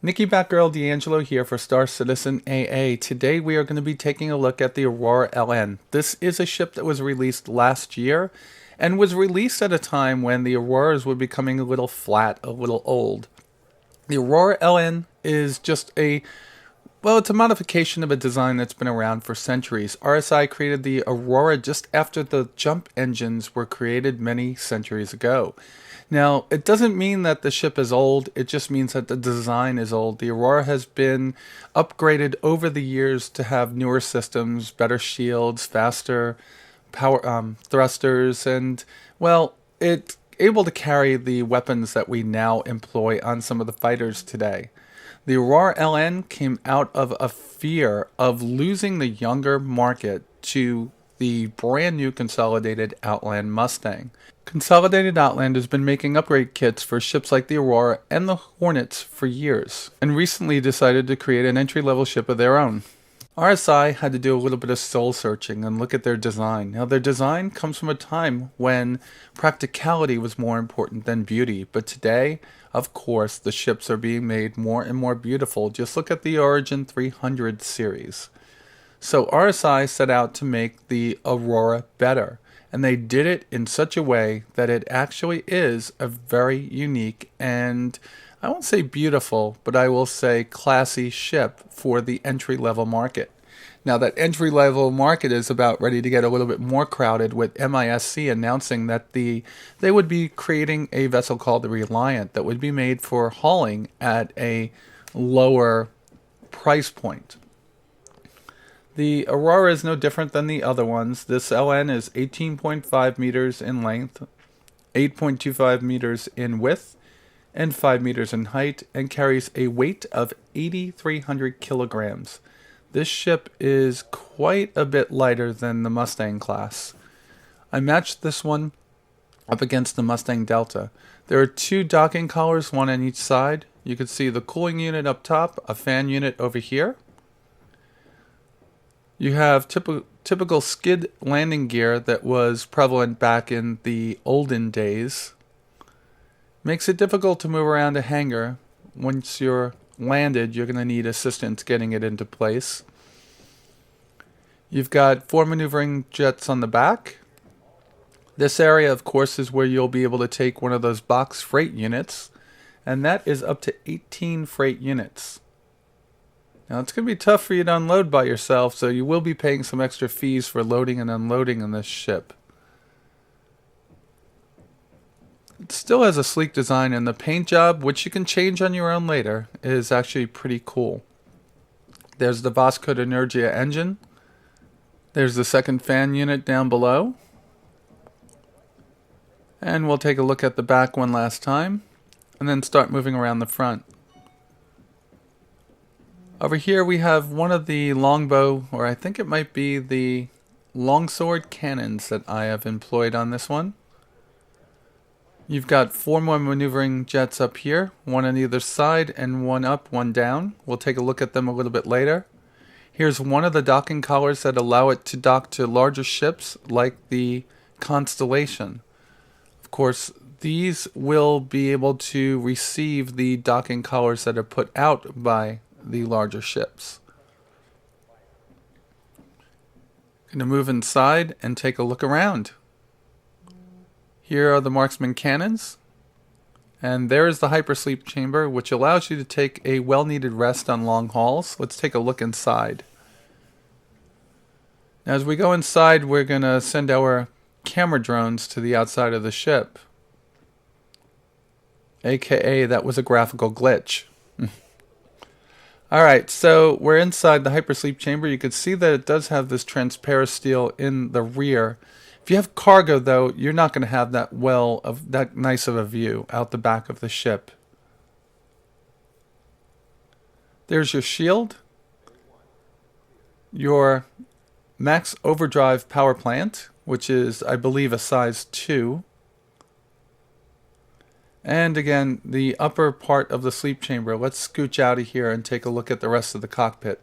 Nikki Batgirl D'Angelo here for Star Citizen AA. Today we are going to be taking a look at the Aurora LN. This is a ship that was released last year and was released at a time when the Auroras were becoming a little flat, a little old. The Aurora LN is just it's a modification of a design that's been around for centuries. RSI created the Aurora just after the jump engines were created many centuries ago. Now, it doesn't mean that the ship is old, it just means that the design is old. The Aurora has been upgraded over the years to have newer systems, better shields, faster power thrusters, and, it's able to carry the weapons that we now employ on some of the fighters today. The Aurora LN came out of a fear of losing the younger market to the brand new Consolidated Outland Mustang. Consolidated Outland has been making upgrade kits for ships like the Aurora and the Hornets for years, and recently decided to create an entry-level ship of their own. RSI had to do a little bit of soul searching and look at their design. Now, their design comes from a time when practicality was more important than beauty, but today, of course, the ships are being made more and more beautiful. Just look at the Origin 300 series. So RSI set out to make the Aurora better, and they did it in such a way that it actually is a very unique and, I won't say beautiful, but I will say classy ship for the entry-level market. Now, that entry-level market is about ready to get a little bit more crowded, with MISC announcing that they would be creating a vessel called the Reliant that would be made for hauling at a lower price point. The Aurora is no different than the other ones. This LN is 18.5 meters in length, 8.25 meters in width, and 5 meters in height, and carries a weight of 8,300 kilograms. This ship is quite a bit lighter than the Mustang class. I matched this one up against the Mustang Delta. There are two docking collars, one on each side. You can see the cooling unit up top, a fan unit over here. You have typical skid landing gear that was prevalent back in the olden days. Makes it difficult to move around a hangar. Once you're landed, you're going to need assistance getting it into place. You've got 4 maneuvering jets on the back. This area, of course, is where you'll be able to take one of those box freight units, and that is up to 18 freight units. Now, it's going to be tough for you to unload by yourself, so you will be paying some extra fees for loading and unloading in this ship. It still has a sleek design, and the paint job, which you can change on your own later, is actually pretty cool. There's the Vasco d'Energia engine. There's the second fan unit down below. And we'll take a look at the back one last time, and then start moving around the front. Over here we have one of the longbow, or I think it might be the longsword cannons that I have employed on this one. You've got 4 more maneuvering jets up here, one on either side and one up, one down. We'll take a look at them a little bit later. Here's one of the docking collars that allow it to dock to larger ships like the Constellation. Of course, these will be able to receive the docking collars that are put out by the larger ships. Going to move inside and take a look around. Here are the marksman cannons, and there is the hypersleep chamber, which allows you to take a well-needed rest on long hauls. Let's take a look inside. Now, as we go inside, we're going to send our camera drones to the outside of the ship, aka that was a graphical glitch. Alright, so we're inside the hypersleep chamber. You can see that it does have this transparent steel in the rear. If you have cargo, though, you're not going to have that nice of a view out the back of the ship. There's your shield, your max overdrive power plant, which is, I believe, a size 2. And again, the upper part of the sleep chamber. Let's scooch out of here and take a look at the rest of the cockpit.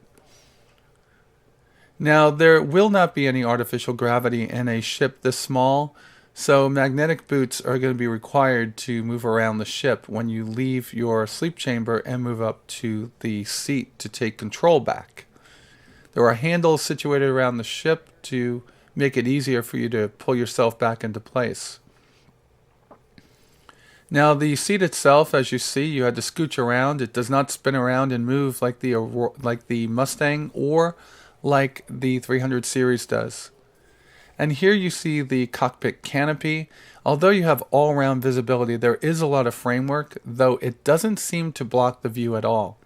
Now, there will not be any artificial gravity in a ship this small So magnetic boots are going to be required to move around the ship when you leave your sleep chamber and move up to the seat to take control back. There are handles situated around the ship to make it easier for you to pull yourself back into place. Now the seat itself, as you see, you had to scooch around. It does not spin around and move like the Mustang or like the 300 series does. And here you see the cockpit canopy. Although you have all-round visibility, there is a lot of framework, though it doesn't seem to block the view at all.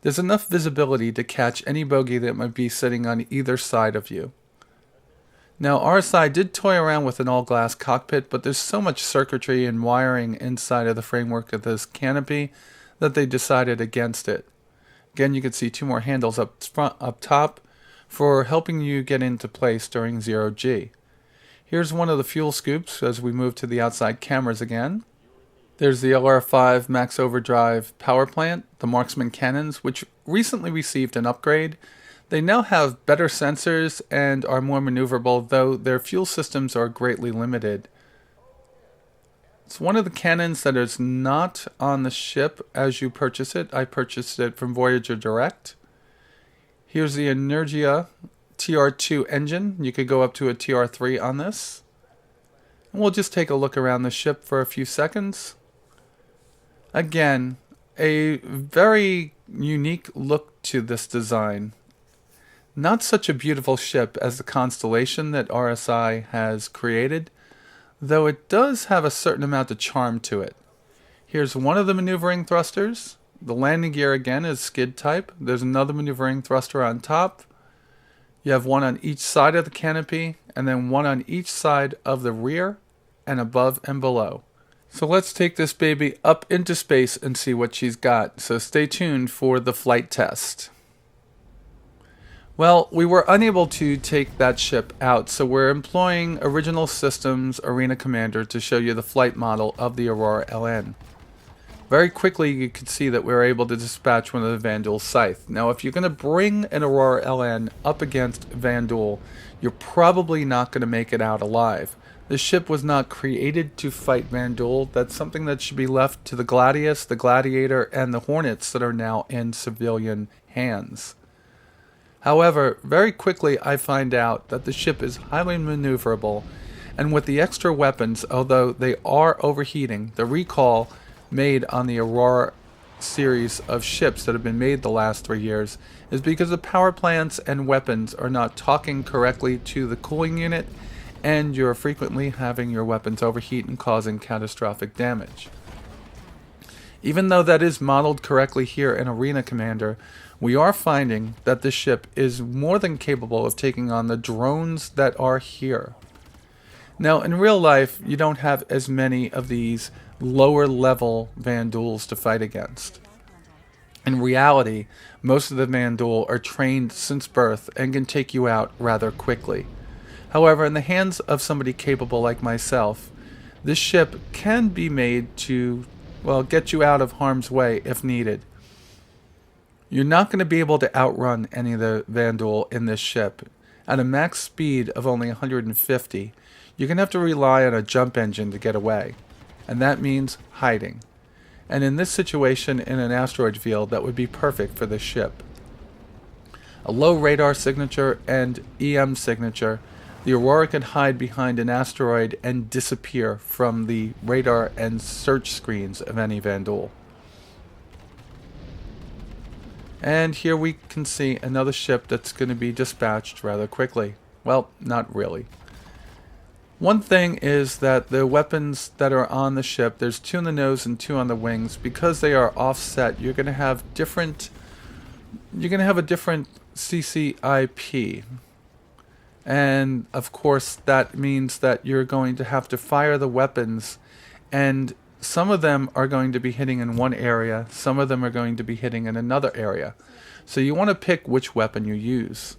There's enough visibility to catch any bogey that might be sitting on either side of you. Now, RSI did toy around with an all-glass cockpit, but there's so much circuitry and wiring inside of the framework of this canopy that they decided against it. Again, you can see two more handles up top for helping you get into place during 0G. Here's one of the fuel scoops as we move to the outside cameras again. There's the LR5 Max Overdrive power plant, the Marksman cannons, which recently received an upgrade. They now have better sensors and are more maneuverable, though their fuel systems are greatly limited. It's one of the cannons that is not on the ship as you purchase it. I purchased it from Voyager Direct. Here's the Energia TR2 engine. You could go up to a TR3 on this. And we'll just take a look around the ship for a few seconds. Again, a very unique look to this design. Not such a beautiful ship as the Constellation that RSI has created, though it does have a certain amount of charm to it. Here's one of the maneuvering thrusters. The landing gear again is skid type. There's another maneuvering thruster on top. You have one on each side of the canopy, and then one on each side of the rear and above and below. So let's take this baby up into space and see what she's got. So stay tuned for the flight test. Well, we were unable to take that ship out, so we're employing Original Systems Arena Commander to show you the flight model of the Aurora LN. Very quickly you could see that we were able to dispatch one of the Van Duel Scythe. Now if you're going to bring an Aurora LN up against Van Duel, you're probably not going to make it out alive. The ship was not created to fight Van Duel. That's something that should be left to the Gladius, the Gladiator, and the Hornets that are now in civilian hands. However, very quickly I find out that the ship is highly maneuverable, and with the extra weapons, although they are overheating, the recall made on the Aurora series of ships that have been made the last 3 years is because the power plants and weapons are not talking correctly to the cooling unit, and you're frequently having your weapons overheat and causing catastrophic damage. Even though that is modeled correctly here in Arena Commander, we are finding that this ship is more than capable of taking on the drones that are here. Now, in real life, you don't have as many of these lower level Van Duels to fight against. In reality, most of the Van Duel are trained since birth and can take you out rather quickly. However, in the hands of somebody capable like myself, this ship can be made to, well, get you out of harm's way if needed. You're not going to be able to outrun any of the Van Duel in this ship. At a max speed of only 150, you're going to have to rely on a jump engine to get away. And that means hiding. And in this situation, in an asteroid field, that would be perfect for this ship. A low radar signature and EM signature, the Aurora can hide behind an asteroid and disappear from the radar and search screens of any Van Duel. And here we can see another ship that's going to be dispatched rather quickly. Well, not really. One thing is that the weapons that are on the ship, there's 2 on the nose and 2 on the wings. Because they are offset, you're going to have a different CCIP. And of course that means that you're going to have to fire the weapons, and some of them are going to be hitting in one area, some of them are going to be hitting in another area. So you want to pick which weapon you use.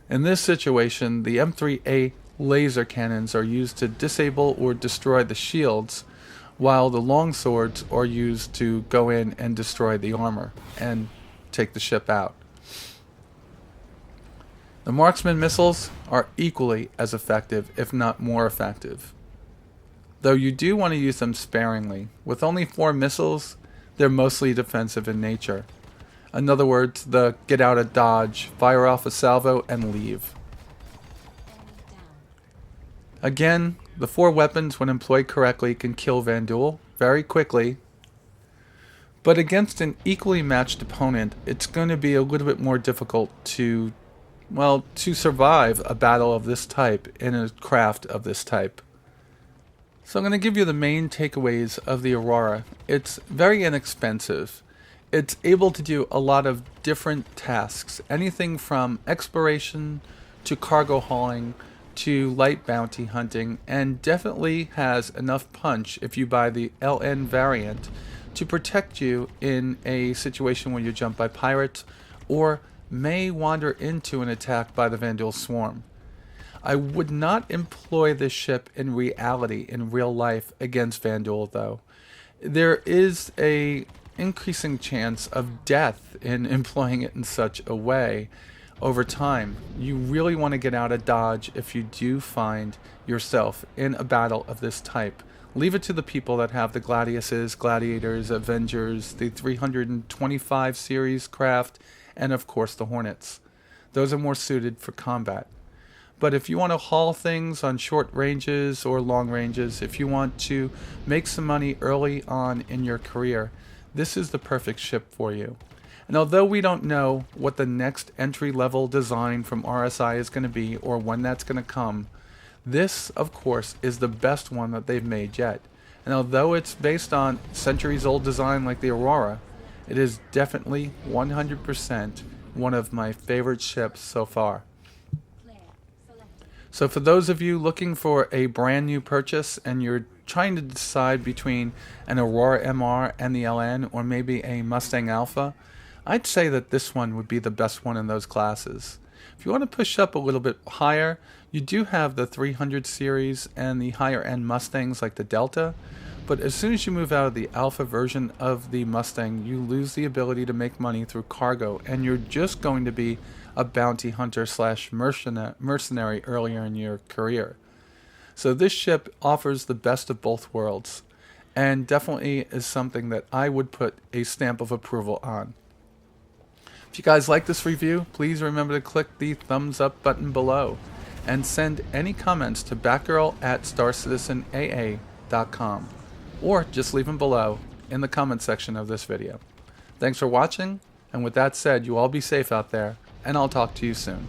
In this situation, the M3A laser cannons are used to disable or destroy the shields, while the longswords are used to go in and destroy the armor and take the ship out. The marksman missiles are equally as effective, if not more effective. though you do want to use them sparingly. With only 4 missiles, they're mostly defensive in nature. In other words, the get out of dodge, fire off a salvo, and leave. Again, the 4 weapons, when employed correctly, can kill Vanduul very quickly. But against an equally matched opponent, it's going to be a little bit more difficult to survive a battle of this type in a craft of this type. So I'm going to give you the main takeaways of the Aurora. It's very inexpensive. It's able to do a lot of different tasks, anything from exploration to cargo hauling to light bounty hunting, and definitely has enough punch if you buy the LN variant to protect you in a situation where you're jumped by pirates or may wander into an attack by the Vanduul swarm. I would not employ this ship in reality, in real life, against Vanduul though. There is a increasing chance of death in employing it in such a way over time. You really want to get out of dodge if you do find yourself in a battle of this type. Leave it to the people that have the Gladiuses, Gladiators, Avengers, the 325 series craft, and of course the Hornets. Those are more suited for combat. But if you want to haul things on short ranges or long ranges, if you want to make some money early on in your career, this is the perfect ship for you. And although we don't know what the next entry-level design from RSI is going to be or when that's going to come, this, of course, is the best one that they've made yet. And although it's based on centuries-old design like the Aurora, it is definitely 100% one of my favorite ships so far. So for those of you looking for a brand new purchase and you're trying to decide between an Aurora MR and the LN or maybe a Mustang Alpha, I'd say that this one would be the best one in those classes. If you want to push up a little bit higher, you do have the 300 series and the higher end Mustangs like the Delta, but as soon as you move out of the Alpha version of the Mustang, you lose the ability to make money through cargo, and you're just going to be a bounty hunter slash mercenary earlier in your career. So this ship offers the best of both worlds, and definitely is something that I would put a stamp of approval on. If you guys like this review, please remember to click the thumbs up button below and send any comments to batgirl@starcitizenaa.com or just leave them below in the comment section of this video. Thanks for watching, and with that said, you all be safe out there, and I'll talk to you soon.